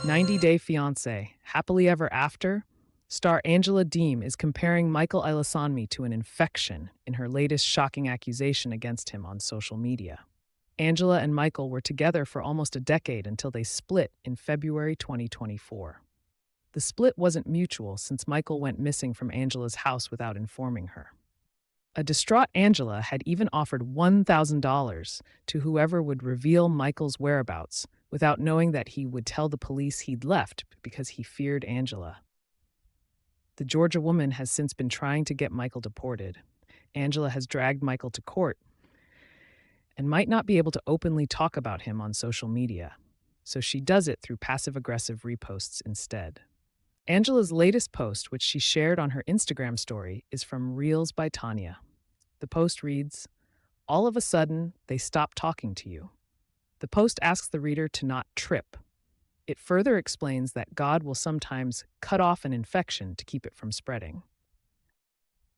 90-Day Fiancé, Happily Ever After, star Angela Deem is comparing Michael Ilasanmi to an infection in her latest shocking accusation against him on social media. Angela and Michael were together for almost a decade until they split in February 2024. The split wasn't mutual since Michael went missing from Angela's house without informing her. A distraught Angela had even offered $1,000 to whoever would reveal Michael's whereabouts without knowing that he would tell the police he'd left because he feared Angela. The Georgia woman has since been trying to get Michael deported. Angela has dragged Michael to court and might not be able to openly talk about him on social media, so she does it through passive-aggressive reposts instead. Angela's latest post, which she shared on her Instagram story, is from Reels by Tanya. The post reads, "All of a sudden, they stop talking to you." The post asks the reader to not trip. It further explains that God will sometimes cut off an infection to keep it from spreading.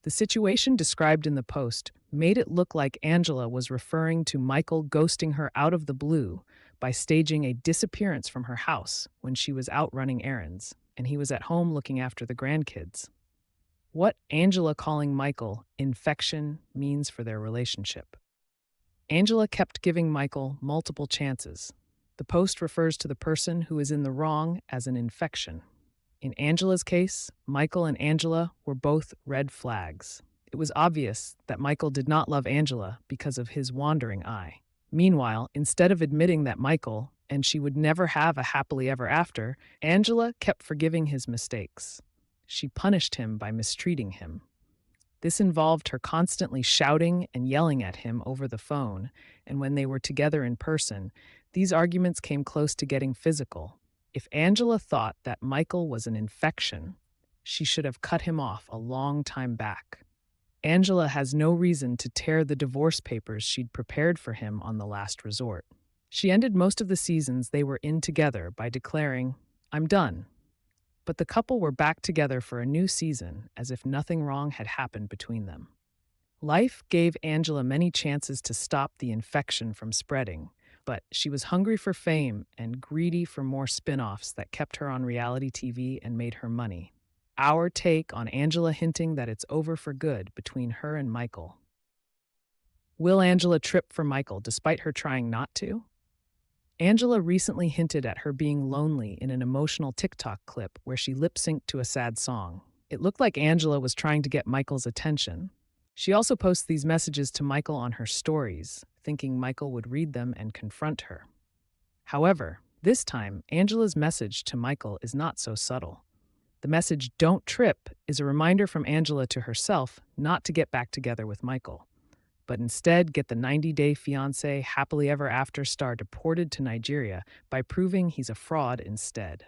The situation described in the post made it look like Angela was referring to Michael ghosting her out of the blue by staging a disappearance from her house when she was out running errands and he was at home looking after the grandkids. What Angela calling Michael infection means for their relationship. Angela kept giving Michael multiple chances. The post refers to the person who is in the wrong as an infection. In Angela's case, Michael and Angela were both red flags. It was obvious that Michael did not love Angela because of his wandering eye. Meanwhile, instead of admitting that Michael and she would never have a happily ever after, Angela kept forgiving his mistakes. She punished him by mistreating him. This involved her constantly shouting and yelling at him over the phone, and when they were together in person, these arguments came close to getting physical. If Angela thought that Michael was an infection, she should have cut him off a long time back. Angela has no reason to tear the divorce papers she'd prepared for him on the last resort. She ended most of the seasons they were in together by declaring, "I'm done." But the couple were back together for a new season as if nothing wrong had happened between them. Life gave Angela many chances to stop the infection from spreading, but she was hungry for fame and greedy for more spin-offs that kept her on reality TV and made her money. Our take on Angela hinting that it's over for good between her and Michael. Will Angela trip for Michael despite her trying not to? Angela recently hinted at her being lonely in an emotional TikTok clip where she lip-synced to a sad song. It looked like Angela was trying to get Michael's attention. She also posts these messages to Michael on her stories, thinking Michael would read them and confront her. However, this time, Angela's message to Michael is not so subtle. The message, "Don't trip," is a reminder from Angela to herself not to get back together with Michael, but instead get the 90-Day Fiancé Happily Ever After star deported to Nigeria by proving he's a fraud instead.